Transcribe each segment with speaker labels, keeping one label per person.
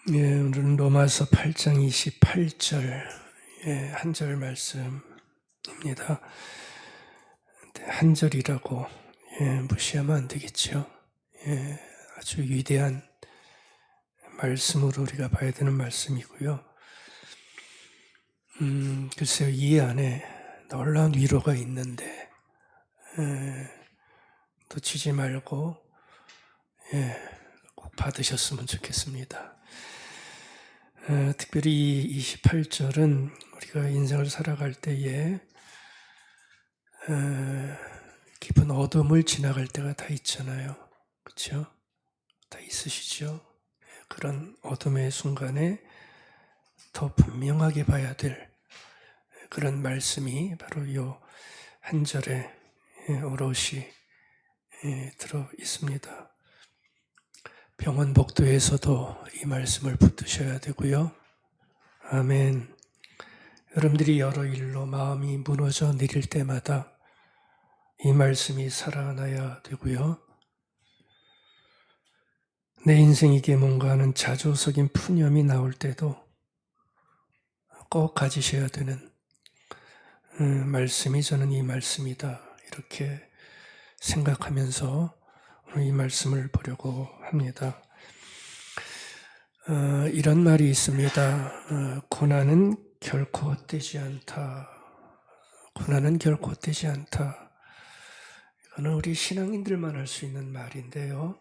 Speaker 1: 오늘은 로마서 8장 28절 한 절 말씀입니다. 한 절이라고 무시하면 안 되겠죠. 아주 위대한 말씀으로 우리가 봐야 되는 말씀이고요. 글쎄요, 이 안에 놀라운 위로가 있는데 놓치지 말고 꼭 받으셨으면 좋겠습니다. 특별히 이 28절은 우리가 인생을 살아갈 때에 깊은 어둠을 지나갈 때가 다 있잖아요. 그렇죠? 다 있으시죠? 그런 어둠의 순간에 더 분명하게 봐야 될 그런 말씀이 바로 이 한 절에 오롯이 들어 있습니다. 병원 복도에서도 이 말씀을 붙드셔야 되고요. 아멘. 여러분들이 여러 일로 마음이 무너져 내릴 때마다 이 말씀이 살아나야 되고요. 내 인생에게 뭔가 하는 자조적인 푸념이 나올 때도 꼭 가지셔야 되는 말씀이 저는 이 말씀이다. 이렇게 생각하면서 오늘 이 말씀을 보려고 합니다. 이런 말이 있습니다. 고난은 결코 헛되지 않다. 고난은 결코 헛되지 않다. 이거는 우리 신앙인들만 할 수 있는 말인데요.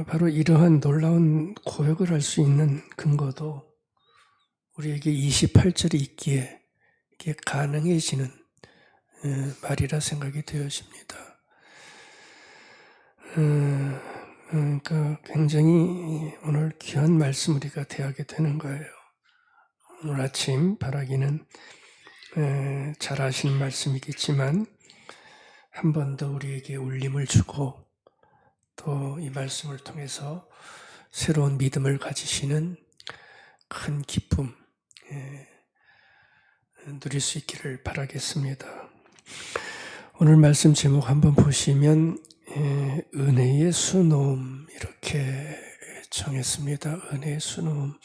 Speaker 1: 바로 이러한 놀라운 고백을 할 수 있는 근거도 우리에게 28절이 있기에 이게 가능해지는 말이라 생각이 되어집니다. 그러니까 굉장히 오늘 귀한 말씀 우리가 대하게 되는 거예요. 오늘 아침 바라기는 잘 아시는 말씀이겠지만 한 번 더 우리에게 울림을 주고 또 이 말씀을 통해서 새로운 믿음을 가지시는 큰 기쁨 누릴 수 있기를 바라겠습니다. 오늘 말씀 제목 한번 보시면 은혜의 수놓음 이렇게 정했습니다. 은혜의 수놓음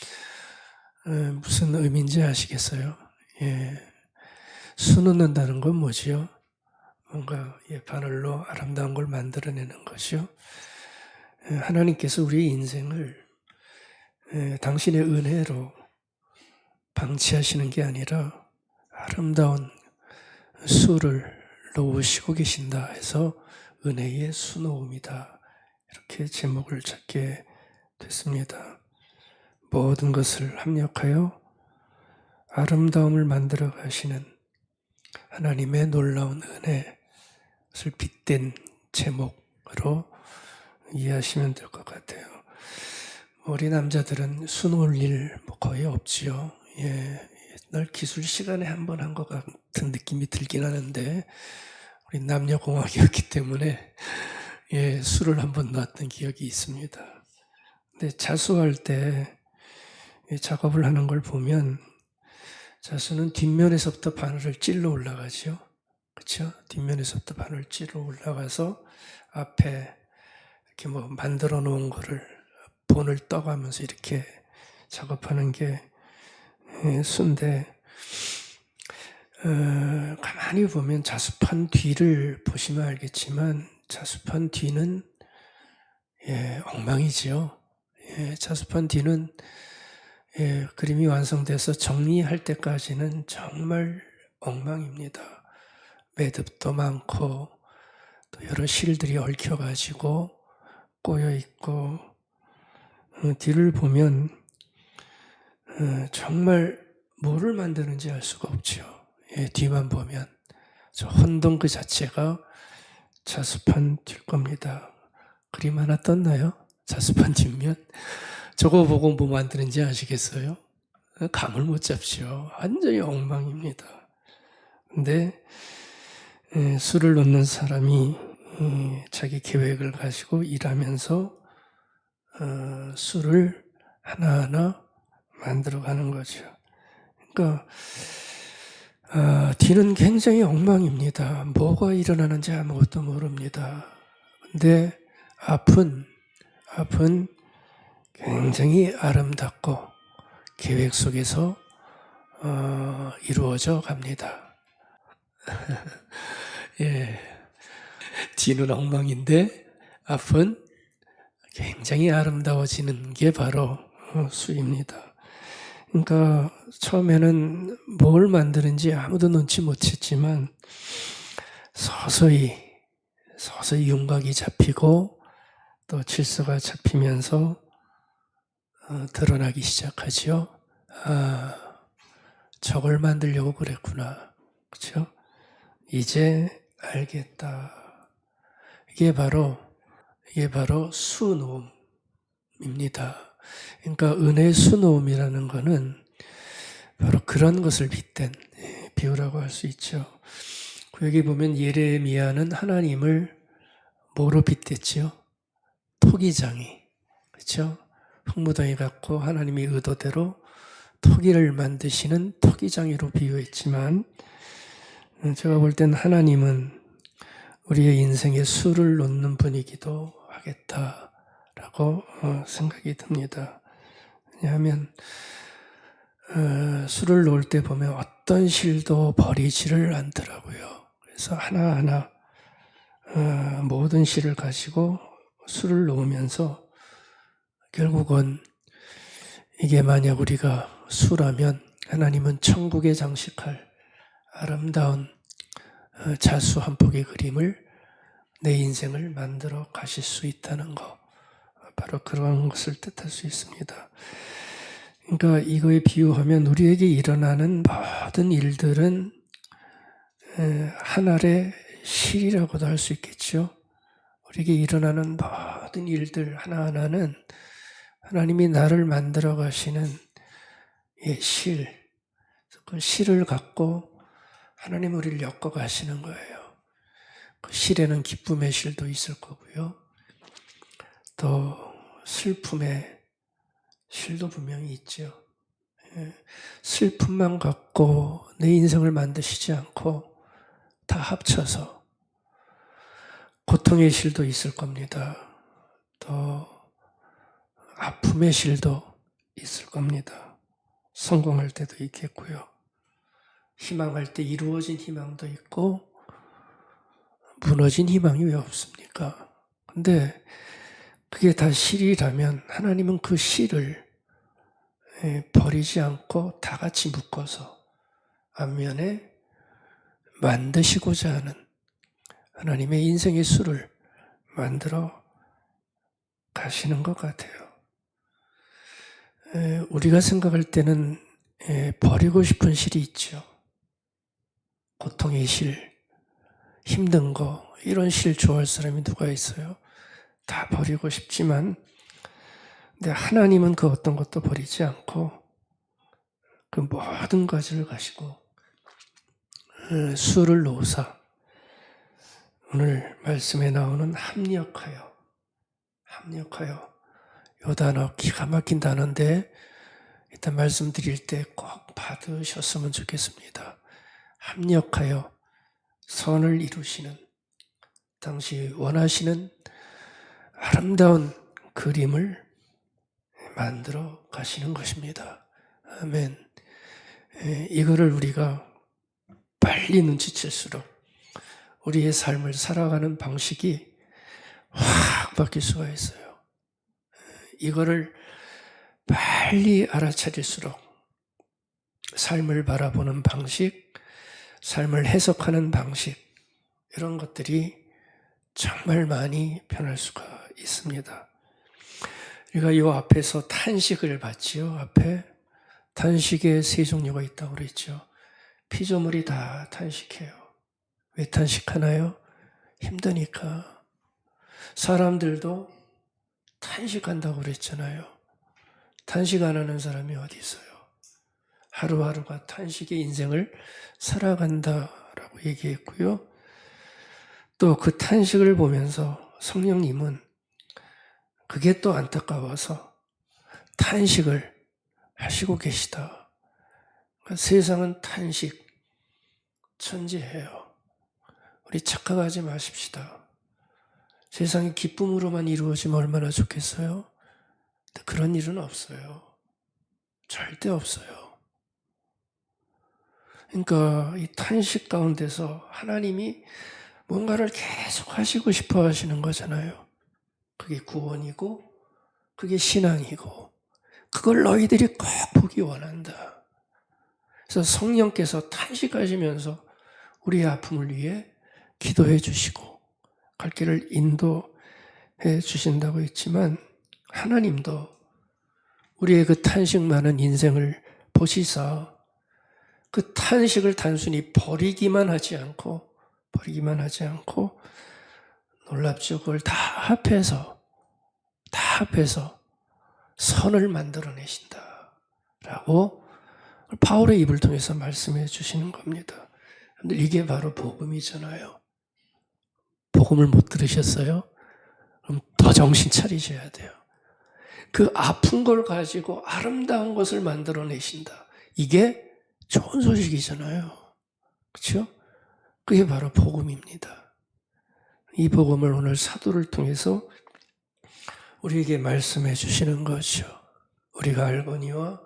Speaker 1: 무슨 의미인지 아시겠어요? 수놓는다는 건 뭐지요? 뭔가 바늘로 아름다운 걸 만들어내는 것이요. 하나님께서 우리의 인생을 당신의 은혜로 방치하시는 게 아니라 아름다운 수를 놓으시고 계신다 해서 은혜의 수놓음이다. 이렇게 제목을 잡게 됐습니다. 모든 것을 합력하여 아름다움을 만들어 가시는 하나님의 놀라운 은혜를 빗댄 제목으로 이해하시면 될 것 같아요. 우리 남자들은 수놓을 일 거의 없지요. 옛날 기술 시간에 한 번 한 것 같은 느낌이 들긴 하는데 우리 남녀공학이었기 때문에 수를 한 번 놨던 기억이 있습니다. 근데 자수할 때 작업을 하는 걸 보면 자수는 뒷면에서부터 바늘을 찔러 올라가죠. 그렇죠? 뒷면에서부터 바늘을 찔러 올라가서 앞에 이렇게 만들어 놓은 거를 본을 떠가면서 이렇게 작업하는 게 수인데 가만히 보면 자수판 뒤를 보시면 알겠지만 자수판 뒤는 엉망이지요. 자수판 뒤는 그림이 완성돼서 정리할 때까지는 정말 엉망입니다. 매듭도 많고 또 여러 실들이 얽혀가지고 꼬여있고 뒤를 보면 정말 뭐를 만드는지 알 수가 없죠. 뒤만 보면 저 혼동 그 자체가 자수판 뒤일 겁니다. 그림 하나 떴나요? 자수판 뒷면? 저거 보고 뭐 만드는지 아시겠어요? 감을 못 잡죠. 완전히 엉망입니다. 근데 수를 놓는 사람이 자기 계획을 가지고 일하면서 수를 하나하나 만들어가는 거죠. 그러니까 뒤는 굉장히 엉망입니다. 뭐가 일어나는지 아무것도 모릅니다. 근데 앞은 앞은 굉장히 아름답고 계획 속에서 이루어져 갑니다. 예, 뒤는 엉망인데 앞은 굉장히 아름다워지는 게 바로 수입니다. 그러니까 처음에는 뭘 만드는지 아무도 눈치 못 챘지만 서서히 윤곽이 잡히고 또 질서가 잡히면서 드러나기 시작하죠. 아, 저걸 만들려고 그랬구나. 그렇죠? 이제 알겠다. 이게 바로 수노움입니다. 그러니까 은혜의 수노움이라는 것은 바로 그런 것을 빗댄 비유라고 할 수 있죠. 여기 보면 예레미야는 하나님을 뭐로 빗댔지요? 토기장이. 그렇죠? 흙무덩이 같고 하나님의 의도대로 토기를 만드시는 토기장이로 비유했지만 제가 볼 땐 하나님은 우리의 인생에 수를 놓는 분이기도 하겠다라고 생각이 듭니다. 왜냐하면 수를 놓을 때 보면 어떤 실도 버리지를 않더라고요. 그래서 하나하나 모든 실을 가지고 수를 놓으면서 결국은 이게 만약 우리가 수라면 하나님은 천국에 장식할 아름다운 자수 한 폭의 그림을 내 인생을 만들어 가실 수 있다는 것, 바로 그런 것을 뜻할 수 있습니다. 그러니까 이거에 비유하면 우리에게 일어나는 모든 일들은 하늘의 실이라고도 할 수 있겠죠. 우리에게 일어나는 모든 일들 하나하나는 하나님이 나를 만들어 가시는 실, 그 실을 갖고 하나님 우리를 엮어 가시는 거예요. 그 실에는 기쁨의 실도 있을 거고요. 또 슬픔의 실도 분명히 있죠. 슬픔만 갖고 내 인생을 만드시지 않고 다 합쳐서 고통의 실도 있을 겁니다. 또 아픔의 실도 있을 겁니다. 성공할 때도 있겠고요. 희망할 때 이루어진 희망도 있고 무너진 희망이 왜 없습니까? 근데 그게 다 실이라면 하나님은 그 실을 버리지 않고 다 같이 묶어서 앞면에 만드시고자 하는 하나님의 인생의 수를 만들어 가시는 것 같아요. 우리가 생각할 때는 버리고 싶은 실이 있죠. 고통의 실, 힘든 거, 이런 실 좋아할 사람이 누가 있어요? 다 버리고 싶지만 근데 하나님은 그 어떤 것도 버리지 않고 그 모든 가지를 가시고 수를 놓으사 오늘 말씀에 나오는 합력하여 이 단어 기가 막힌 단어인데 일단 말씀드릴 때 꼭 받으셨으면 좋겠습니다. 합력하여 선을 이루시는 당시 원하시는 아름다운 그림을 만들어 가시는 것입니다. 아멘. 이거를 우리가 빨리 눈치챌수록 우리의 삶을 살아가는 방식이 확 바뀔 수가 있어요. 이거를 빨리 알아차릴수록 삶을 바라보는 방식, 삶을 해석하는 방식, 이런 것들이 정말 많이 변할 수가 있습니다. 우리가 이 앞에서 탄식을 받지요. 앞에 탄식의 세 종류가 있다고 그랬죠. 피조물이 다 탄식해요. 왜 탄식하나요? 힘드니까. 사람들도 탄식한다고 그랬잖아요. 탄식 안 하는 사람이 어디 있어요? 하루하루가 탄식의 인생을 살아간다라고 얘기했고요. 또 그 탄식을 보면서 성령님은 그게 또 안타까워서 탄식을 하시고 계시다. 그러니까 세상은 탄식, 천지해요. 우리 착각하지 마십시다. 세상이 기쁨으로만 이루어지면 얼마나 좋겠어요? 근데 그런 일은 없어요. 절대 없어요. 그러니까 이 탄식 가운데서 하나님이 뭔가를 계속 하시고 싶어 하시는 거잖아요. 그게 구원이고 그게 신앙이고 그걸 너희들이 꼭 보기 원한다. 그래서 성령께서 탄식하시면서 우리의 아픔을 위해 기도해 주시고 갈 길을 인도해 주신다고 했지만 하나님도 우리의 그 탄식 많은 인생을 보시사 그 탄식을 단순히 버리기만 하지 않고 놀랍죠. 그걸 다 합해서 선을 만들어내신다 라고 바울의 입을 통해서 말씀해 주시는 겁니다. 근데 이게 바로 복음이잖아요. 복음을 못 들으셨어요? 그럼 더 정신 차리셔야 돼요. 그 아픈 걸 가지고 아름다운 것을 만들어내신다. 이게 좋은 소식이잖아요. 그렇죠? 그게 바로 복음입니다. 이 복음을 오늘 사도를 통해서 우리에게 말씀해 주시는 거죠. 우리가 알거니와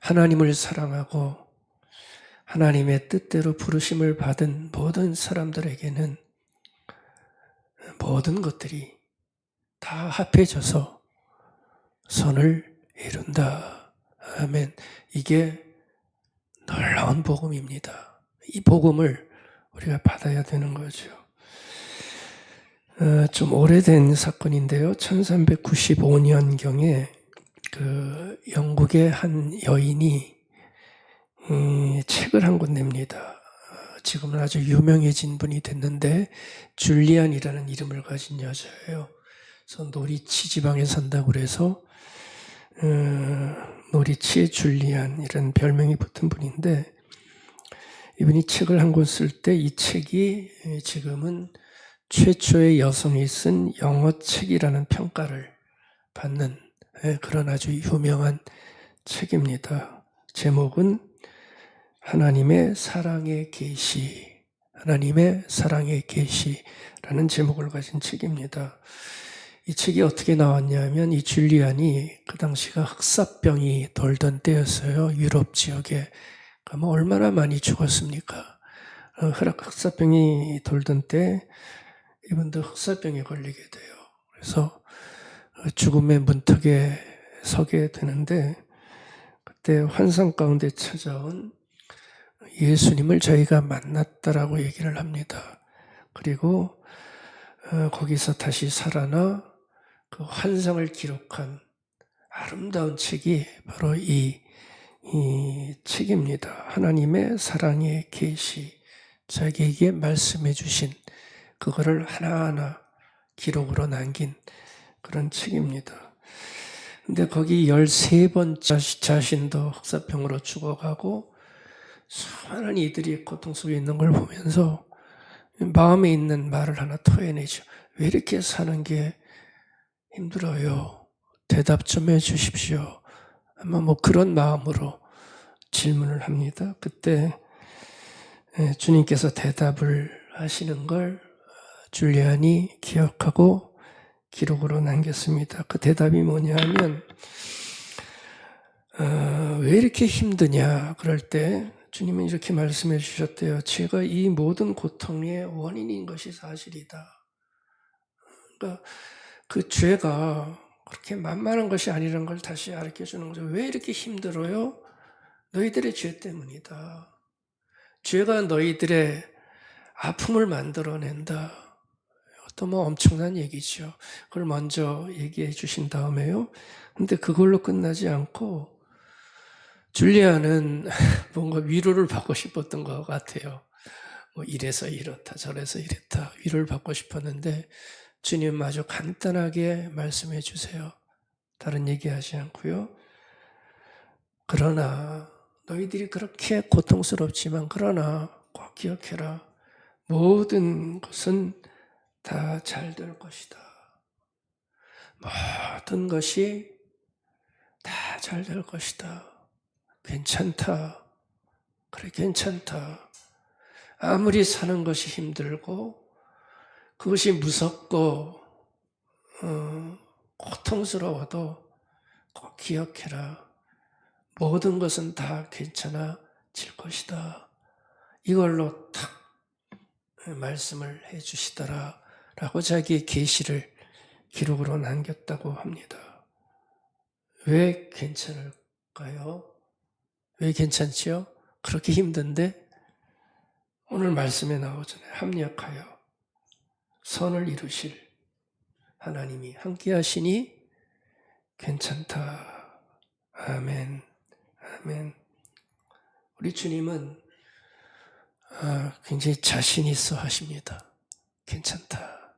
Speaker 1: 하나님을 사랑하고 하나님의 뜻대로 부르심을 받은 모든 사람들에게는 모든 것들이 다 합해져서 선을 이룬다. 아멘. 이게 놀라운 복음입니다. 이 복음을 우리가 받아야 되는 거죠. 좀 오래된 사건인데요. 1395년경에 그 영국의 한 여인이 책을 한 권 냅니다. 지금은 아주 유명해진 분이 됐는데 줄리안이라는 이름을 가진 여자예요. 그래서 노리치 지방에 산다고 그래서 노리치의 줄리안 이런 별명이 붙은 분인데 이분이 책을 한 권 쓸 때 이 책이 지금은 최초의 여성이 쓴 영어 책이라는 평가를 받는 그런 아주 유명한 책입니다. 제목은 하나님의 사랑의 계시라는 제목을 가진 책입니다. 이 책이 어떻게 나왔냐면 이 줄리안이 그 당시가 흑사병이 돌던 때였어요. 유럽 지역에. 그러면 얼마나 많이 죽었습니까? 흑사병이 돌던 때 이분도 흑사병에 걸리게 돼요. 그래서 죽음의 문턱에 서게 되는데 그때 환상 가운데 찾아온 예수님을 저희가 만났다라고 얘기를 합니다. 그리고 거기서 다시 살아나 그 환상을 기록한 아름다운 책이 바로 이 책입니다. 하나님의 사랑의 계시, 자기에게 말씀해 주신 그거를 하나하나 기록으로 남긴 그런 책입니다. 근데 거기 13번 자신도 흑사병으로 죽어가고 수많은 이들이 고통 속에 있는 걸 보면서 마음에 있는 말을 하나 토해내죠. 왜 이렇게 사는 게 힘들어요? 대답 좀 해주십시오. 아마 뭐 그런 마음으로 질문을 합니다. 그때 주님께서 대답을 하시는 걸 줄리안이 기억하고 기록으로 남겼습니다. 그 대답이 뭐냐 하면 왜 이렇게 힘드냐 그럴 때 주님은 이렇게 말씀해 주셨대요. 제가 이 모든 고통의 원인인 것이 사실이다. 그러니까 그 죄가 그렇게 만만한 것이 아니라는 걸 다시 가르쳐 주는 거죠. 왜 이렇게 힘들어요? 너희들의 죄 때문이다. 죄가 너희들의 아픔을 만들어낸다. 또 뭐 엄청난 얘기죠. 그걸 먼저 얘기해 주신 다음에요. 근데 그걸로 끝나지 않고 줄리아는 뭔가 위로를 받고 싶었던 것 같아요. 뭐 이래서 이렇다 저래서 이랬다 위로를 받고 싶었는데 주님 아주 간단하게 말씀해 주세요. 다른 얘기하지 않고요. 그러나 너희들이 그렇게 고통스럽지만 그러나 꼭 기억해라. 모든 것은 다 잘 될 것이다. 모든 것이 다 잘 될 것이다. 괜찮다. 그래 괜찮다. 아무리 사는 것이 힘들고 그것이 무섭고 고통스러워도 꼭 기억해라. 모든 것은 다 괜찮아질 것이다. 이걸로 탁 말씀을 해 주시더라 라고 자기의 계시를 기록으로 남겼다고 합니다. 왜 괜찮을까요? 왜 괜찮지요? 그렇게 힘든데 오늘 말씀에 나오잖아요. 합력하여 선을 이루실 하나님이 함께 하시니 괜찮다. 아멘. 아멘. 우리 주님은 굉장히 자신 있어 하십니다. 괜찮다.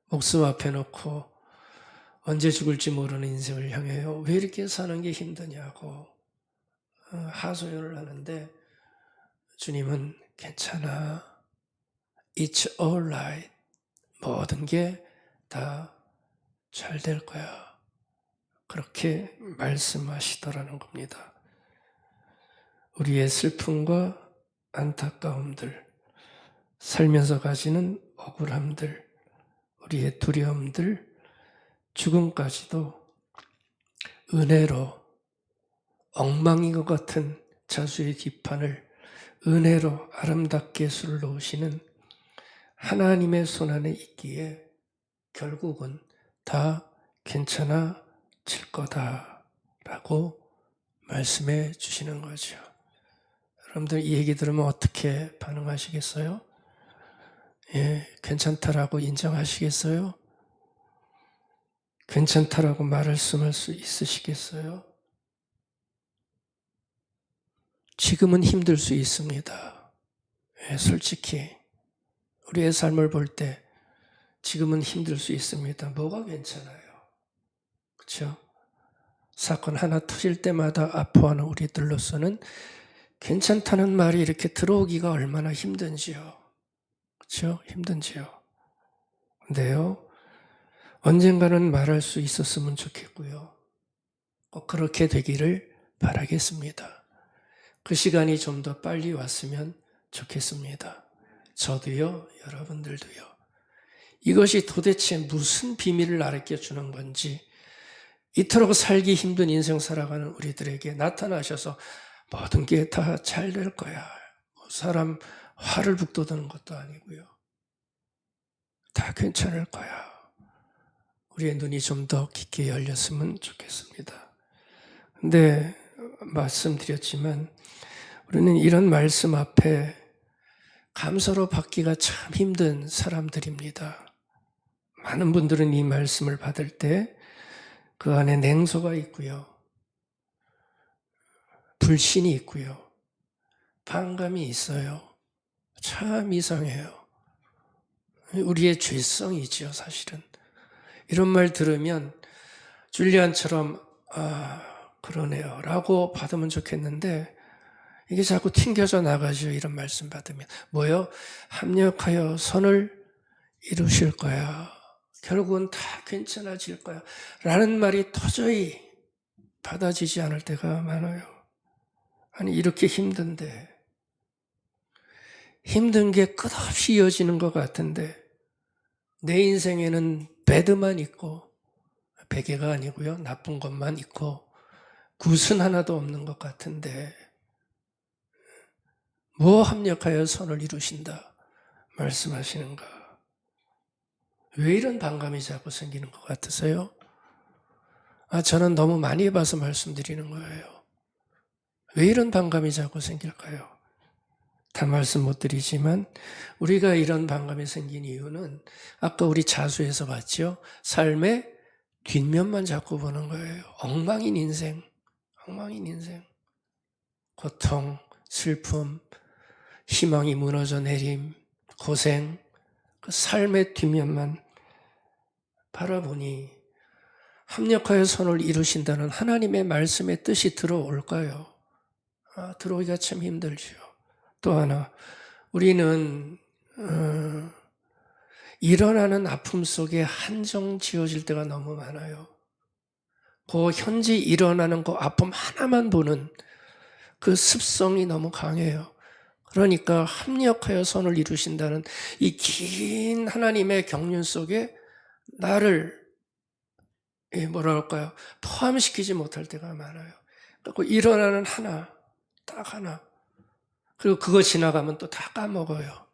Speaker 1: 목숨 앞에 놓고 언제 죽을지 모르는 인생을 향해요. 왜 이렇게 사는 게 힘드냐고 하소연을 하는데 주님은 괜찮아. It's all right. 모든 게 다 잘 될 거야. 그렇게 말씀하시더라는 겁니다. 우리의 슬픔과 안타까움들, 살면서 가지는 억울함들, 우리의 두려움들, 죽음까지도 은혜로 엉망인 것 같은 자수의 뒷판을 은혜로 아름답게 술러오시는 하나님의 손 안에 있기에 결국은 다 괜찮아질 거다라고 말씀해 주시는 거죠. 여러분들 이 얘기 들으면 어떻게 반응하시겠어요? 예, 괜찮다라고 인정하시겠어요? 괜찮다라고 말씀할 수 있으시겠어요? 지금은 힘들 수 있습니다. 예, 솔직히 우리의 삶을 볼 때 지금은 힘들 수 있습니다. 뭐가 괜찮아요? 그렇죠? 사건 하나 터질 때마다 아파하는 우리들로서는 괜찮다는 말이 이렇게 들어오기가 얼마나 힘든지요. 그렇죠? 힘든지요. 근데요, 언젠가는 말할 수 있었으면 좋겠고요. 꼭 그렇게 되기를 바라겠습니다. 그 시간이 좀 더 빨리 왔으면 좋겠습니다. 저도요, 여러분들도요. 이것이 도대체 무슨 비밀을 가르쳐 주는 건지 이토록 살기 힘든 인생 살아가는 우리들에게 나타나셔서 모든 게 다 잘 될 거야. 사람 화를 북돋우는 것도 아니고요. 다 괜찮을 거야. 우리의 눈이 좀 더 깊게 열렸으면 좋겠습니다. 근데 말씀드렸지만 우리는 이런 말씀 앞에 감사로 받기가 참 힘든 사람들입니다. 많은 분들은 이 말씀을 받을 때 그 안에 냉소가 있고요. 불신이 있고요. 반감이 있어요. 참 이상해요. 우리의 죄성이지요, 사실은. 이런 말 들으면 줄리안처럼 그러네요 라고 받으면 좋겠는데 이게 자꾸 튕겨져 나가죠. 이런 말씀 받으면. 뭐요? 합력하여 선을 이루실 거야. 결국은 다 괜찮아질 거야. 라는 말이 도저히 받아지지 않을 때가 많아요. 아니 이렇게 힘든데 힘든 게 끝없이 이어지는 것 같은데 내 인생에는 배드만 있고 베개가 아니고요. 나쁜 것만 있고 굿은 하나도 없는 것 같은데 뭐 합력하여 선을 이루신다 말씀하시는가? 왜 이런 반감이 자꾸 생기는 것 같으세요? 저는 너무 많이 해봐서 말씀드리는 거예요. 왜 이런 반감이 자꾸 생길까요? 다 말씀 못 드리지만 우리가 이런 반감이 생긴 이유는 아까 우리 자수에서 봤죠? 삶의 뒷면만 자꾸 보는 거예요. 엉망인 인생, 엉망인 인생. 고통, 슬픔, 희망이 무너져 내림, 고생, 그 삶의 뒷면만 바라보니 합력하여 선을 이루신다는 하나님의 말씀의 뜻이 들어올까요? 들어오기가 참 힘들죠. 또 하나, 우리는 일어나는 아픔 속에 한정 지어질 때가 너무 많아요. 그 현재 일어나는 그 아픔 하나만 보는 그 습성이 너무 강해요. 그러니까 합력하여 선을 이루신다는 이 긴 하나님의 경륜 속에 나를 뭐랄까요? 포함시키지 못할 때가 많아요. 그리고 일어나는 하나, 딱 하나. 그리고 그거 지나가면 또 다 까먹어요.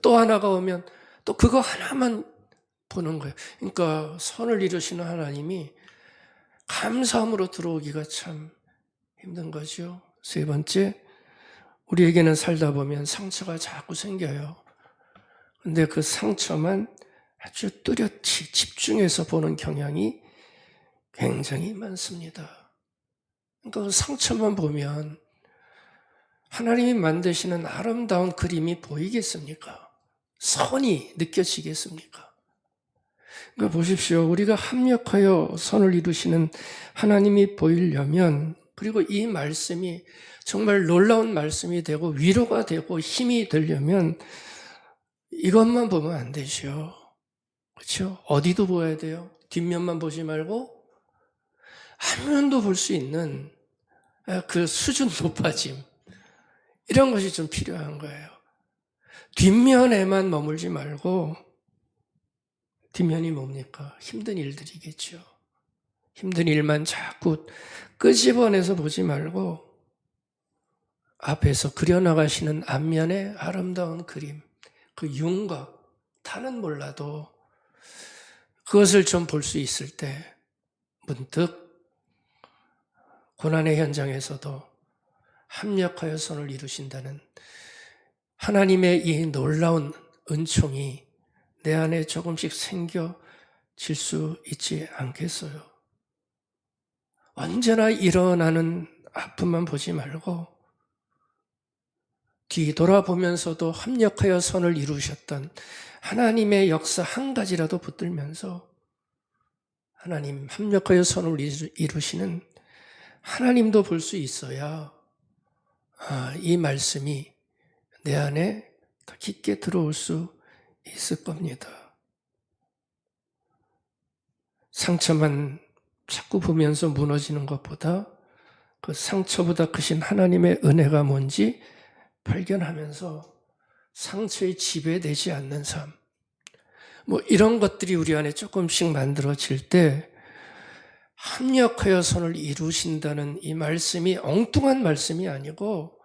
Speaker 1: 또 하나가 오면 또 그거 하나만 보는 거예요. 그러니까 선을 이루시는 하나님이 감사함으로 들어오기가 참 힘든 거죠. 세 번째, 우리에게는 살다 보면 상처가 자꾸 생겨요. 근데 그 상처만 아주 뚜렷이 집중해서 보는 경향이 굉장히 많습니다. 그러니까 그 상처만 보면 하나님이 만드시는 아름다운 그림이 보이겠습니까? 선이 느껴지겠습니까? 그러니까 보십시오. 우리가 합력하여 선을 이루시는 하나님이 보이려면, 그리고 이 말씀이 정말 놀라운 말씀이 되고 위로가 되고 힘이 되려면 이것만 보면 안 되죠. 그렇죠? 어디도 보아야 돼요. 뒷면만 보지 말고 앞면도 볼 수 있는 그 수준 높아짐, 이런 것이 좀 필요한 거예요. 뒷면에만 머물지 말고, 뒷면이 뭡니까? 힘든 일들이겠죠. 힘든 일만 자꾸 끄집어내서 보지 말고 앞에서 그려나가시는 앞면의 아름다운 그림, 그 윤곽, 다는 몰라도 그것을 좀 볼 수 있을 때 문득 고난의 현장에서도 합력하여 선을 이루신다는 하나님의 이 놀라운 은총이 내 안에 조금씩 생겨질 수 있지 않겠어요? 언제나 일어나는 아픔만 보지 말고 뒤돌아보면서도 합력하여 선을 이루셨던 하나님의 역사 한 가지라도 붙들면서 하나님 합력하여 선을 이루시는 하나님도 볼 수 있어야 이 말씀이 내 안에 더 깊게 들어올 수 있을 겁니다. 상처만 자꾸 보면서 무너지는 것보다 그 상처보다 크신 하나님의 은혜가 뭔지 발견하면서 상처에 지배되지 않는 삶, 이런 것들이 우리 안에 조금씩 만들어질 때 합력하여 선을 이루신다는 이 말씀이 엉뚱한 말씀이 아니고,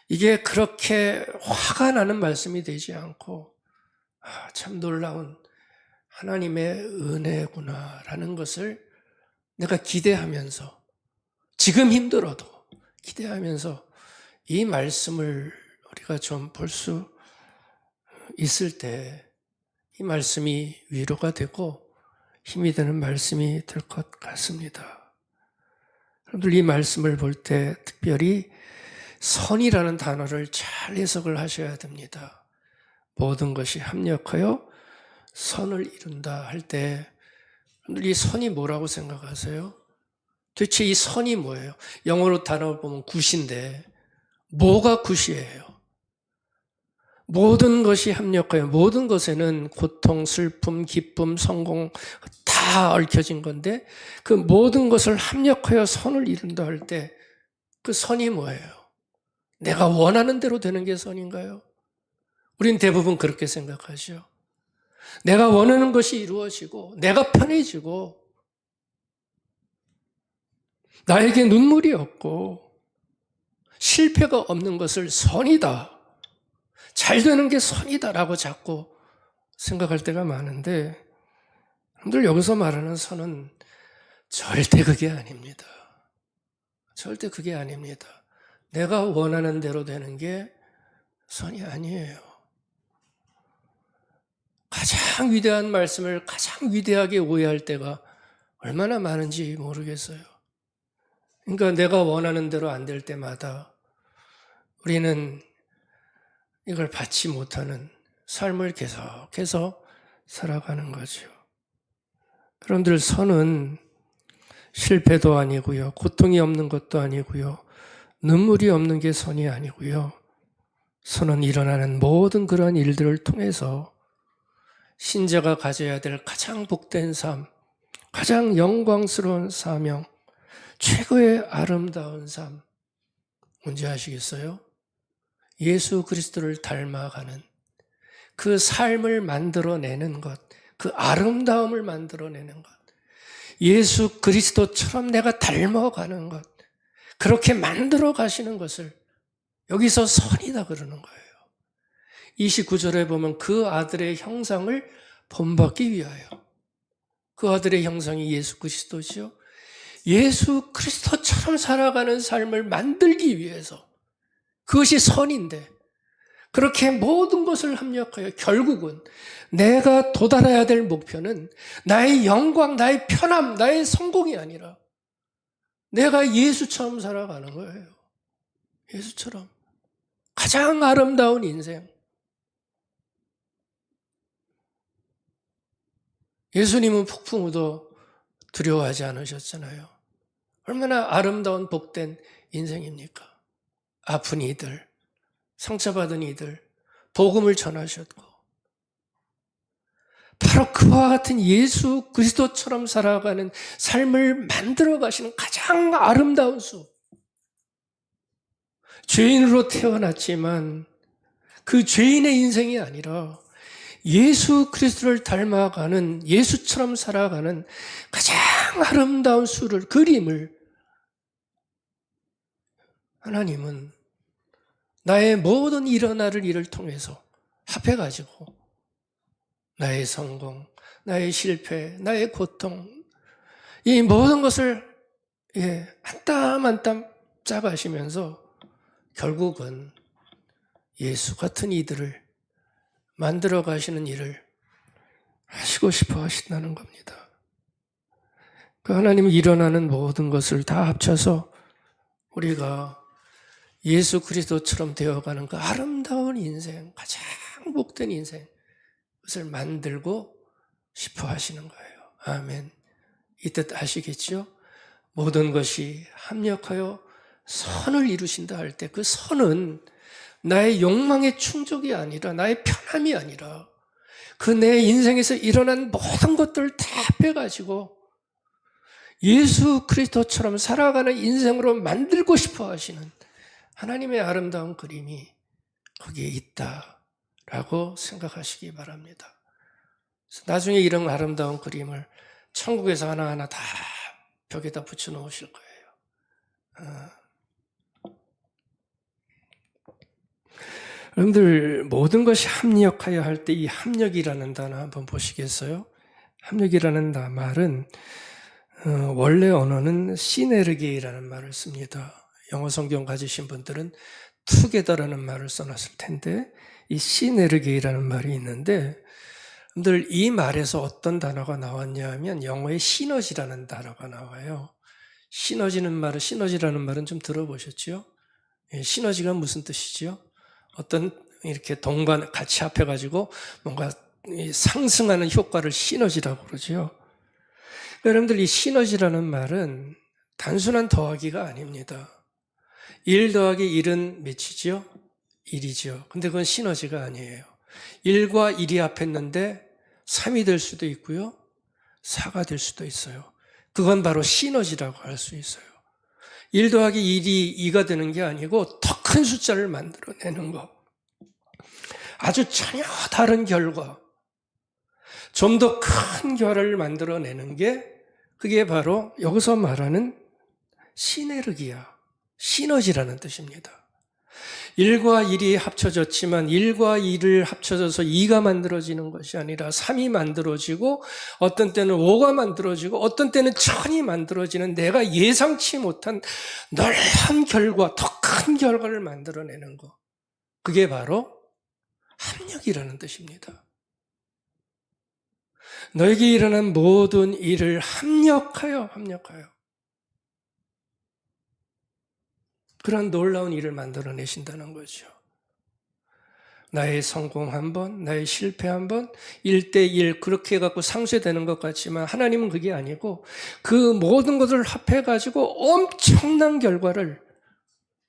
Speaker 1: 이게 그렇게 화가 나는 말씀이 되지 않고 참 놀라운 하나님의 은혜구나라는 것을 내가 기대하면서, 지금 힘들어도 기대하면서 이 말씀을 우리가 좀 볼 수 있을 때 이 말씀이 위로가 되고 힘이 되는 말씀이 될 것 같습니다. 여러분들 이 말씀을 볼 때 특별히 선이라는 단어를 잘 해석을 하셔야 됩니다. 모든 것이 합력하여 선을 이룬다 할 때 이 선이 뭐라고 생각하세요? 도대체 이 선이 뭐예요? 영어로 단어를 보면 굿인데 뭐가 굿이에요? 모든 것이 합력하여, 모든 것에는 고통, 슬픔, 기쁨, 성공 다 얽혀진 건데 그 모든 것을 합력하여 선을 이룬다 할 때 그 선이 뭐예요? 내가 원하는 대로 되는 게 선인가요? 우린 대부분 그렇게 생각하죠. 내가 원하는 것이 이루어지고 내가 편해지고 나에게 눈물이 없고 실패가 없는 것을 선이다, 잘 되는 게 선이다라고 자꾸 생각할 때가 많은데, 여러분들 여기서 말하는 선은 절대 그게 아닙니다. 절대 그게 아닙니다. 내가 원하는 대로 되는 게 선이 아니에요. 가장 위대한 말씀을 가장 위대하게 오해할 때가 얼마나 많은지 모르겠어요. 그러니까 내가 원하는 대로 안 될 때마다 우리는 이걸 받지 못하는 삶을 계속해서 살아가는 거죠. 여러분들, 선은 실패도 아니고요, 고통이 없는 것도 아니고요, 눈물이 없는 게 선이 아니고요, 선은 일어나는 모든 그런 일들을 통해서 신자가 가져야 될 가장 복된 삶, 가장 영광스러운 사명, 최고의 아름다운 삶, 뭔지 아시겠어요? 예수 그리스도를 닮아가는 그 삶을 만들어내는 것, 그 아름다움을 만들어내는 것, 예수 그리스도처럼 내가 닮아가는 것, 그렇게 만들어 가시는 것을 여기서 선이다 그러는 거예요. 29절에 보면 그 아들의 형상을 본받기 위하여. 그 아들의 형상이 예수 그리스도죠. 예수 그리스도처럼 살아가는 삶을 만들기 위해서. 그것이 선인데 그렇게 모든 것을 합력하여 결국은 내가 도달해야 될 목표는 나의 영광, 나의 편함, 나의 성공이 아니라 내가 예수처럼 살아가는 거예요. 예수처럼. 가장 아름다운 인생. 예수님은 폭풍우도 두려워하지 않으셨잖아요. 얼마나 아름다운 복된 인생입니까? 아픈 이들, 상처받은 이들, 복음을 전하셨고 바로 그와 같은 예수 그리스도처럼 살아가는 삶을 만들어 가시는 가장 아름다운 수. 죄인으로 태어났지만 그 죄인의 인생이 아니라 예수 그리스도를 닮아가는 예수처럼 살아가는 가장 아름다운 수를 그림을 하나님은 나의 모든 일어나를 일을 통해서 합해가지고 나의 성공, 나의 실패, 나의 고통 이 모든 것을 한 땀 한 땀 짜가시면서 결국은 예수 같은 이들을 만들어 가시는 일을 하시고 싶어 하신다는 겁니다. 그 하나님은 일어나는 모든 것을 다 합쳐서 우리가 예수 그리스도처럼 되어가는 그 아름다운 인생, 가장 복된 인생, 그것을 만들고 싶어 하시는 거예요. 아멘. 이 뜻 아시겠죠? 모든 것이 합력하여 선을 이루신다 할 때 그 선은 나의 욕망의 충족이 아니라 나의 편함이 아니라 그 내 인생에서 일어난 모든 것들을 다 합해가지고 예수 그리스도처럼 살아가는 인생으로 만들고 싶어 하시는 하나님의 아름다운 그림이 거기에 있다라고 생각하시기 바랍니다. 나중에 이런 아름다운 그림을 천국에서 하나하나 다 벽에다 붙여 놓으실 거예요. 여러분들 모든 것이 합력하여 할 때 이 합력이라는 단어 한번 보시겠어요? 합력이라는 말은 원래 언어는 시네르기라는 말을 씁니다. 영어 성경 가지신 분들은 together라는 말을 써놨을 텐데 이 시네르기라는 말이 있는데 여러분들 이 말에서 어떤 단어가 나왔냐 하면 영어의 시너지라는 단어가 나와요. 시너지라는 말은 좀 들어보셨죠? 시너지가 무슨 뜻이죠? 어떤 이렇게 동반 같이 합해가지고 뭔가 상승하는 효과를 시너지라고 그러죠. 여러분들 이 시너지라는 말은 단순한 더하기가 아닙니다. 1 더하기 1은 몇이죠? 1이죠. 근데 그건 시너지가 아니에요. 1과 1이 합했는데 3이 될 수도 있고요. 4가 될 수도 있어요. 그건 바로 시너지라고 할 수 있어요. 1 더하기 1이 2가 되는 게 아니고 더 큰 숫자를 만들어내는 거. 아주 전혀 다른 결과, 좀 더 큰 결과를 만들어내는 게 그게 바로 여기서 말하는 시네르기야, 시너지라는 뜻입니다. 1과 1이 합쳐졌지만 1과 1을 합쳐져서 2가 만들어지는 것이 아니라 3이 만들어지고 어떤 때는 5가 만들어지고 어떤 때는 1000이 만들어지는 내가 예상치 못한 놀라운 결과, 더 큰 결과를 만들어내는 것. 그게 바로 합력이라는 뜻입니다. 너에게 일어난 모든 일을 합력하여 그런 놀라운 일을 만들어내신다는 거죠. 나의 성공 한 번, 나의 실패 한 번, 1대1 그렇게 해갖고 상쇄되는 것 같지만 하나님은 그게 아니고 그 모든 것을 합해가지고 엄청난 결과를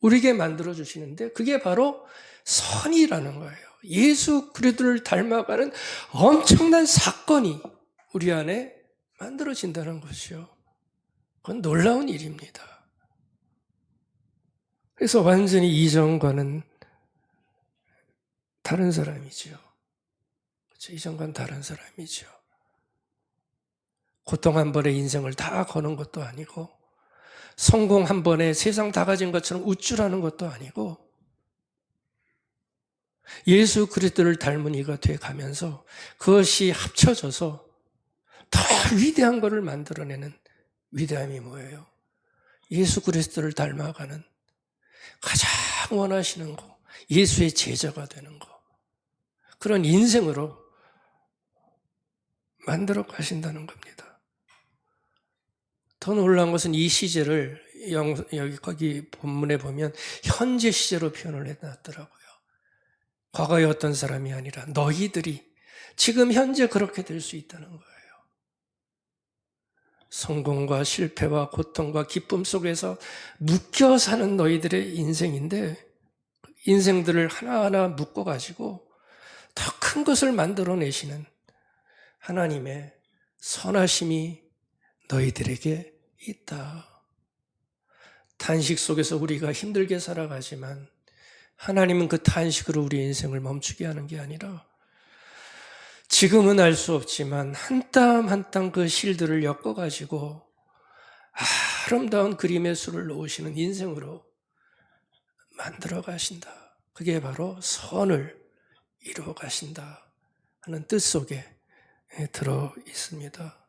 Speaker 1: 우리에게 만들어주시는데 그게 바로 선이라는 거예요. 예수 그리스도를 닮아가는 엄청난 사건이 우리 안에 만들어진다는 것이요. 그건 놀라운 일입니다. 그래서 완전히 이전과는 다른 사람이죠. 그렇죠? 이전과는 다른 사람이죠. 고통 한 번에 인생을 다 거는 것도 아니고, 성공 한 번에 세상 다 가진 것처럼 우쭐하는 것도 아니고, 예수 그리스도를 닮은 이가 돼 가면서 그것이 합쳐져서 더 위대한 것을 만들어내는 위대함이 뭐예요? 예수 그리스도를 닮아가는 가장 원하시는 거, 예수의 제자가 되는 거, 그런 인생으로 만들어 가신다는 겁니다. 더 놀라운 것은 이 시제를 거기 본문에 보면 현재 시제로 표현을 해놨더라고요. 과거의 어떤 사람이 아니라 너희들이 지금 현재 그렇게 될 수 있다는 거예요. 성공과 실패와 고통과 기쁨 속에서 묶여 사는 너희들의 인생인데, 인생들을 하나하나 묶어가지고 더 큰 것을 만들어내시는 하나님의 선하심이 너희들에게 있다. 탄식 속에서 우리가 힘들게 살아가지만 하나님은 그 탄식으로 우리 인생을 멈추게 하는 게 아니라, 지금은 알 수 없지만 한 땀 한 땀 그 실들을 엮어가지고 아름다운 그림의 수를 놓으시는 인생으로 만들어 가신다. 그게 바로 선을 이루어 가신다 하는 뜻 속에 들어 있습니다.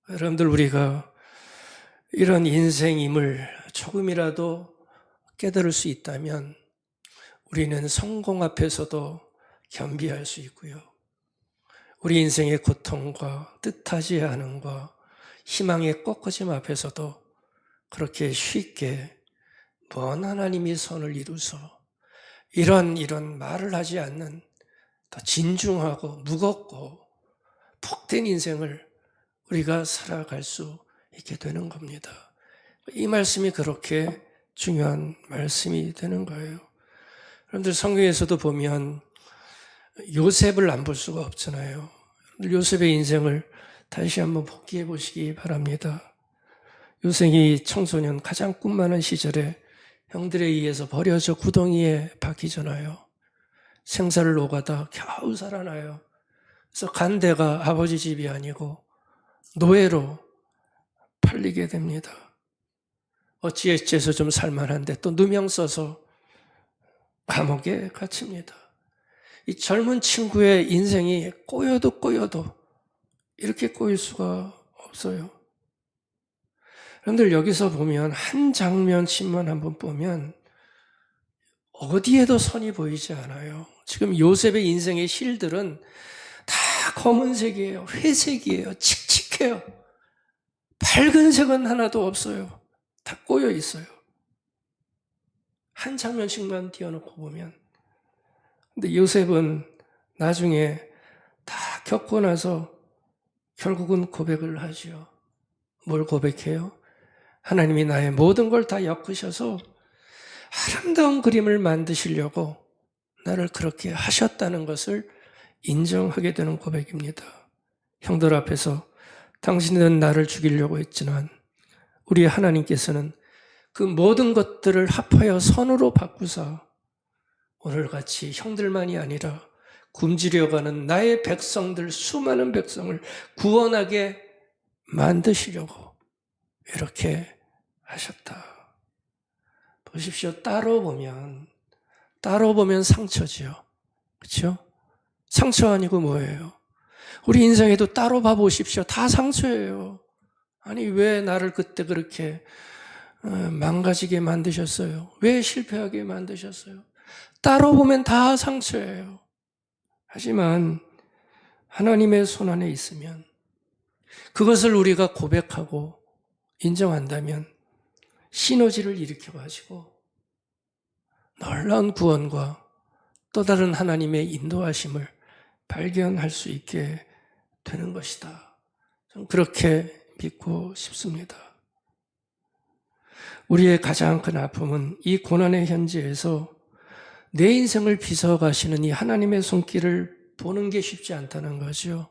Speaker 1: 여러분들, 우리가 이런 인생임을 조금이라도 깨달을 수 있다면 우리는 성공 앞에서도 겸비할 수 있고요. 우리 인생의 고통과 뜻하지 않음과 희망의 꺾어짐 앞에서도 그렇게 쉽게 먼 하나님이 선을 이루서 이런 말을 하지 않는 더 진중하고 무겁고 복된 인생을 우리가 살아갈 수 있게 되는 겁니다. 이 말씀이 그렇게 중요한 말씀이 되는 거예요. 여러분들, 성경에서도 보면 요셉을 안 볼 수가 없잖아요. 요셉의 인생을 다시 한번 복기해 보시기 바랍니다. 요셉이 청소년 가장 꿈 많은 시절에 형들에 의해서 버려져 구덩이에 박히잖아요. 생사를 오가다 겨우 살아나요. 그래서 간 데가 아버지 집이 아니고 노예로 팔리게 됩니다. 어찌어찌해서 좀 살만한데 또 누명 써서 감옥에 갇힙니다. 이 젊은 친구의 인생이 꼬여도 이렇게 꼬일 수가 없어요. 여러분들, 여기서 보면 한 장면씩만 한번 보면 어디에도 선이 보이지 않아요. 지금 요셉의 인생의 실들은 다 검은색이에요. 회색이에요. 칙칙해요. 밝은 색은 하나도 없어요. 다 꼬여 있어요. 한 장면씩만 띄워놓고 보면. 근데 요셉은 나중에 다 겪고 나서 결국은 고백을 하죠. 뭘 고백해요? 하나님이 나의 모든 걸 다 엮으셔서 아름다운 그림을 만드시려고 나를 그렇게 하셨다는 것을 인정하게 되는 고백입니다. 형들 앞에서 당신은 나를 죽이려고 했지만 우리 하나님께서는 그 모든 것들을 합하여 선으로 바꾸사 오늘같이 형들만이 아니라 굶주려가는 나의 백성들, 수많은 백성을 구원하게 만드시려고 이렇게 하셨다. 보십시오. 따로 보면 상처지요. 그렇죠? 상처 아니고 뭐예요? 우리 인생에도 따로 봐보십시오. 다 상처예요. 아니, 왜 나를 그때 그렇게 망가지게 만드셨어요? 왜 실패하게 만드셨어요? 따로 보면 다 상처예요. 하지만 하나님의 손 안에 있으면, 그것을 우리가 고백하고 인정한다면 시너지를 일으켜가지고 놀라운 구원과 또 다른 하나님의 인도하심을 발견할 수 있게 되는 것이다. 저는 그렇게 믿고 싶습니다. 우리의 가장 큰 아픔은 이 고난의 현지에서 내 인생을 빚어가시는 이 하나님의 손길을 보는 게 쉽지 않다는 거죠.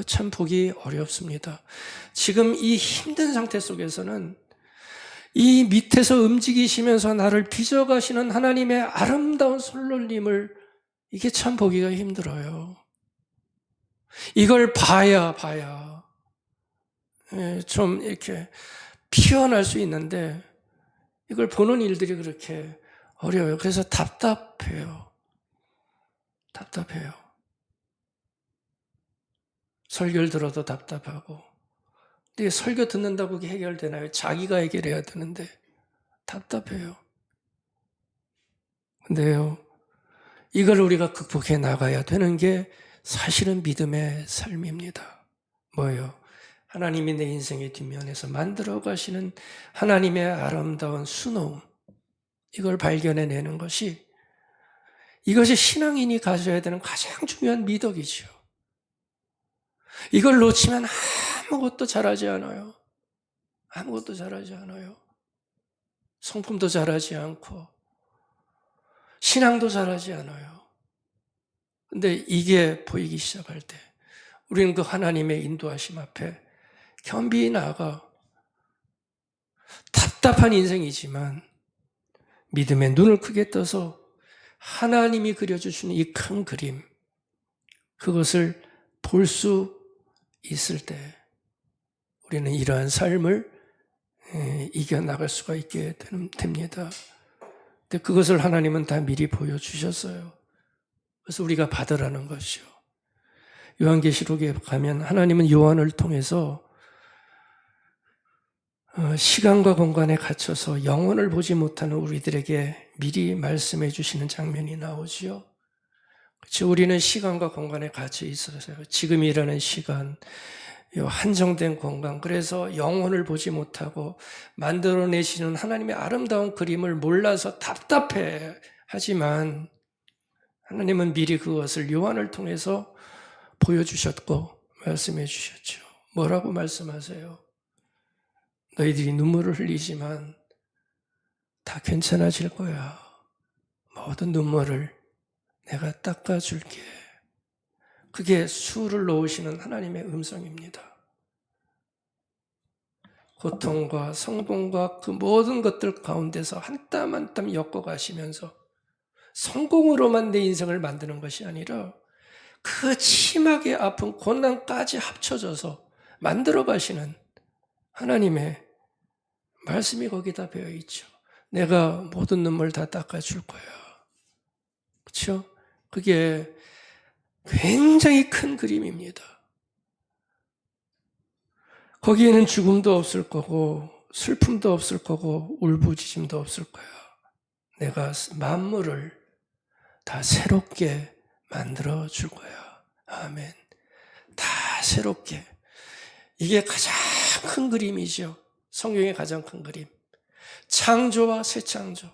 Speaker 1: 참 보기 어렵습니다. 지금 이 힘든 상태 속에서는 이 밑에서 움직이시면서 나를 빚어가시는 하나님의 아름다운 손놀림을 이게 참 보기가 힘들어요. 이걸 봐야 좀 이렇게 피어날 수 있는데 이걸 보는 일들이 그렇게 어려워요. 그래서 답답해요. 설교를 들어도 답답하고. 근데 설교 듣는다고 그게 해결되나요? 자기가 해결해야 되는데 답답해요. 근데요, 이걸 우리가 극복해 나가야 되는 게 사실은 믿음의 삶입니다. 뭐예요? 하나님이 내 인생의 뒷면에서 만들어 가시는 하나님의 아름다운 수놓음, 이걸 발견해내는 것이 이것이 신앙인이 가져야 되는 가장 중요한 미덕이죠. 이걸 놓치면 아무것도 잘하지 않아요. 아무것도 잘하지 않아요. 성품도 잘하지 않고 신앙도 잘하지 않아요. 근데 이게 보이기 시작할 때 우리는 그 하나님의 인도하심 앞에 겸비히 나아가 답답한 인생이지만 믿음의 눈을 크게 떠서 하나님이 그려주시는 이 큰 그림, 그것을 볼 수 있을 때 우리는 이러한 삶을 이겨나갈 수가 있게 됩니다. 근데 그것을 하나님은 다 미리 보여주셨어요. 그래서 우리가 받으라는 것이요. 요한계시록에 가면 하나님은 요한을 통해서 시간과 공간에 갇혀서 영혼을 보지 못하는 우리들에게 미리 말씀해 주시는 장면이 나오지요. 그렇죠? 우리는 시간과 공간에 갇혀 있어서 지금이라는 시간, 한정된 공간, 그래서 영혼을 보지 못하고 만들어내시는 하나님의 아름다운 그림을 몰라서 답답해 하지만 하나님은 미리 그것을 요한을 통해서 보여주셨고 말씀해 주셨죠. 뭐라고 말씀하세요? 너희들이 눈물을 흘리지만 다 괜찮아질 거야. 모든 눈물을 내가 닦아줄게. 그게 수를 놓으시는 하나님의 음성입니다. 고통과 성공과 그 모든 것들 가운데서 한 땀 한 땀 엮어가시면서 성공으로만 내 인생을 만드는 것이 아니라 그 심하게 아픈 고난까지 합쳐져서 만들어 가시는 하나님의 말씀이 거기다 배어 있죠. 내가 모든 눈물 다 닦아줄 거야. 그렇죠? 그게 굉장히 큰 그림입니다. 거기에는 죽음도 없을 거고 슬픔도 없을 거고 울부짖음도 없을 거야. 내가 만물을 다 새롭게 만들어 줄 거야. 아멘. 다 새롭게. 이게 가장 큰 그림이죠. 성경의 가장 큰 그림. 창조와 새 창조.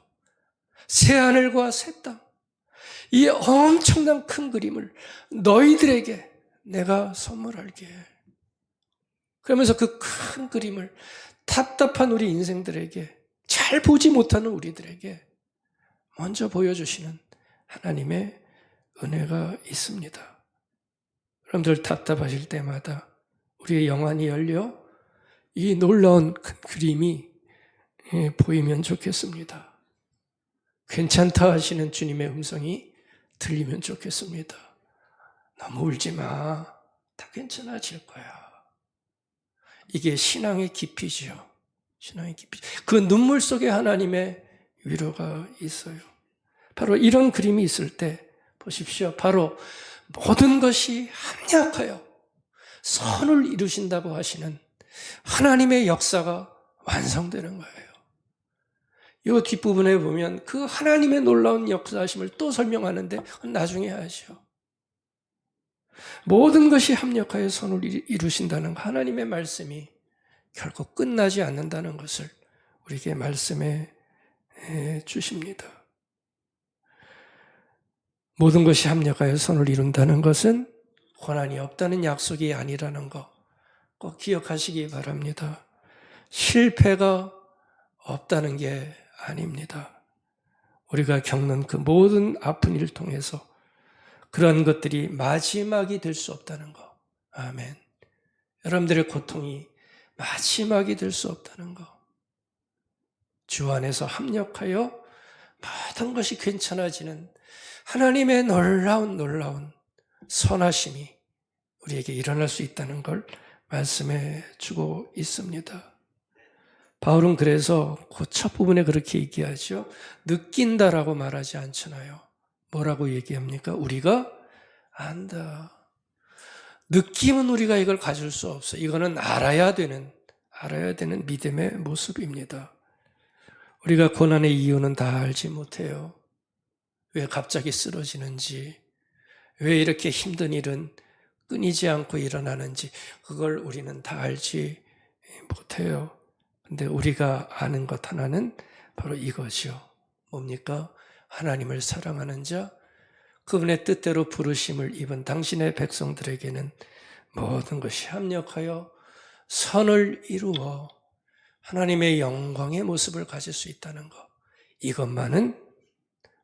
Speaker 1: 새 하늘과 새 땅. 이 엄청난 큰 그림을 너희들에게 내가 선물할게. 그러면서 그 큰 그림을 답답한 우리 인생들에게, 잘 보지 못하는 우리들에게 먼저 보여주시는 하나님의 은혜가 있습니다. 여러분들 답답하실 때마다 우리의 영안이 열려 이 놀라운 큰 그림이 보이면 좋겠습니다. 괜찮다 하시는 주님의 음성이 들리면 좋겠습니다. 너무 울지 마. 다 괜찮아질 거야. 이게 신앙의 깊이지요. 신앙의 깊이. 그 눈물 속에 하나님의 위로가 있어요. 바로 이런 그림이 있을 때 보십시오. 바로 모든 것이 합력하여 선을 이루신다고 하시는 하나님의 역사가 완성되는 거예요. 이 뒷부분에 보면 그 하나님의 놀라운 역사하심을 또 설명하는데 나중에 하죠. 모든 것이 합력하여 선을 이루신다는 하나님의 말씀이 결코 끝나지 않는다는 것을 우리에게 말씀해 주십니다. 모든 것이 합력하여 선을 이룬다는 것은 고난이 없다는 약속이 아니라는 거 꼭 기억하시기 바랍니다. 실패가 없다는 게 아닙니다. 우리가 겪는 그 모든 아픈 일을 통해서 그런 것들이 마지막이 될 수 없다는 거. 아멘. 여러분들의 고통이 마지막이 될 수 없다는 거. 주 안에서 합력하여 모든 것이 괜찮아지는 하나님의 놀라운 선하심이 우리에게 일어날 수 있다는 걸 말씀해 주고 있습니다. 바울은 그래서 그 첫 부분에 그렇게 얘기하죠. 느낀다라고 말하지 않잖아요. 뭐라고 얘기합니까? 우리가 안다. 느낌은 우리가 이걸 가질 수 없어요. 이거는 알아야 되는 믿음의 모습입니다. 우리가 고난의 이유는 다 알지 못해요. 왜 갑자기 쓰러지는지, 왜 이렇게 힘든 일은 끊이지 않고 일어나는지 그걸 우리는 다 알지 못해요. 근데 우리가 아는 것 하나는 바로 이거죠. 뭡니까? 하나님을 사랑하는 자, 그분의 뜻대로 부르심을 입은 당신의 백성들에게는 모든 것이 합력하여 선을 이루어 하나님의 영광의 모습을 가질 수 있다는 것. 이것만은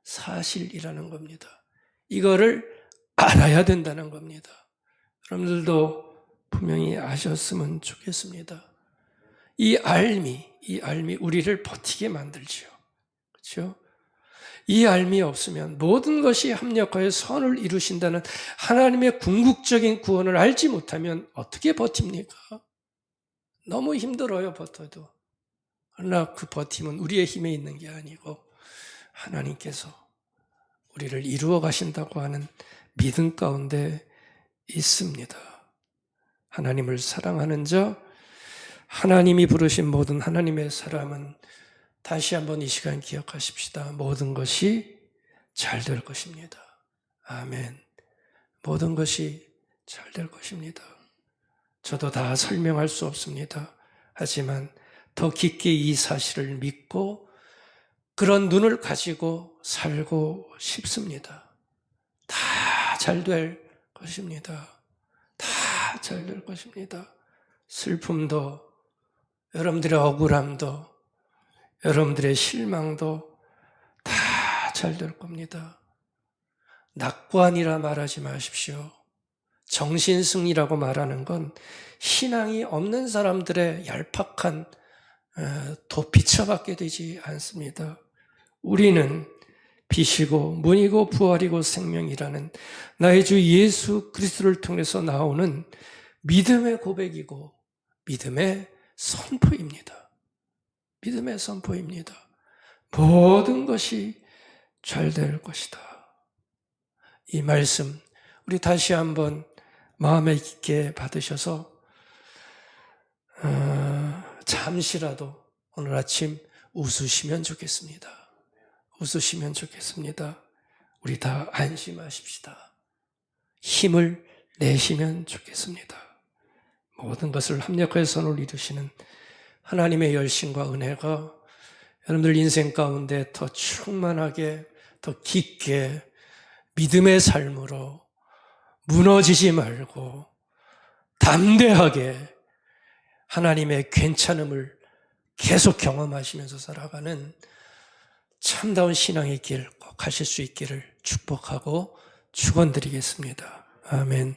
Speaker 1: 사실이라는 겁니다. 이거를 알아야 된다는 겁니다. 여러분들도 분명히 아셨으면 좋겠습니다. 이 알미 우리를 버티게 만들지요. 그렇죠? 이 알미 없으면 모든 것이 합력하여 선을 이루신다는 하나님의 궁극적인 구원을 알지 못하면 어떻게 버팁니까? 너무 힘들어요, 버텨도. 그러나 그 버팀은 우리의 힘에 있는 게 아니고 하나님께서 우리를 이루어 가신다고 하는 믿음 가운데 있습니다. 하나님을 사랑하는 자, 하나님이 부르신 모든 하나님의 사람은 다시 한번 이 시간 기억하십시다. 모든 것이 잘 될 것입니다. 아멘. 모든 것이 잘 될 것입니다. 저도 다 설명할 수 없습니다. 하지만 더 깊게 이 사실을 믿고 그런 눈을 가지고 살고 싶습니다. 다 잘 될 것입니다. 다 잘 될 것입니다. 슬픔도, 여러분들의 억울함도, 여러분들의 실망도 다 잘 될 겁니다. 낙관이라 말하지 마십시오. 정신승리라고 말하는 건 신앙이 없는 사람들의 얄팍한 도피처밖에 되지 않습니다. 우리는 빛이고 문이고 부활이고 생명이라는 나의 주 예수 그리스도를 통해서 나오는 믿음의 고백이고 믿음의 선포입니다. 믿음의 선포입니다. 모든 것이 잘 될 것이다. 이 말씀 우리 다시 한번 마음에 깊게 받으셔서 잠시라도 오늘 아침 웃으시면 좋겠습니다. 웃으시면 좋겠습니다. 우리 다 안심하십시다. 힘을 내시면 좋겠습니다. 모든 것을 합력하여 선을 이루시는 하나님의 열심과 은혜가 여러분들 인생 가운데 더 충만하게, 더 깊게 믿음의 삶으로 무너지지 말고 담대하게 하나님의 괜찮음을 계속 경험하시면서 살아가는 참다운 신앙의 길 꼭 가실 수 있기를 축복하고 축원드리겠습니다. 아멘.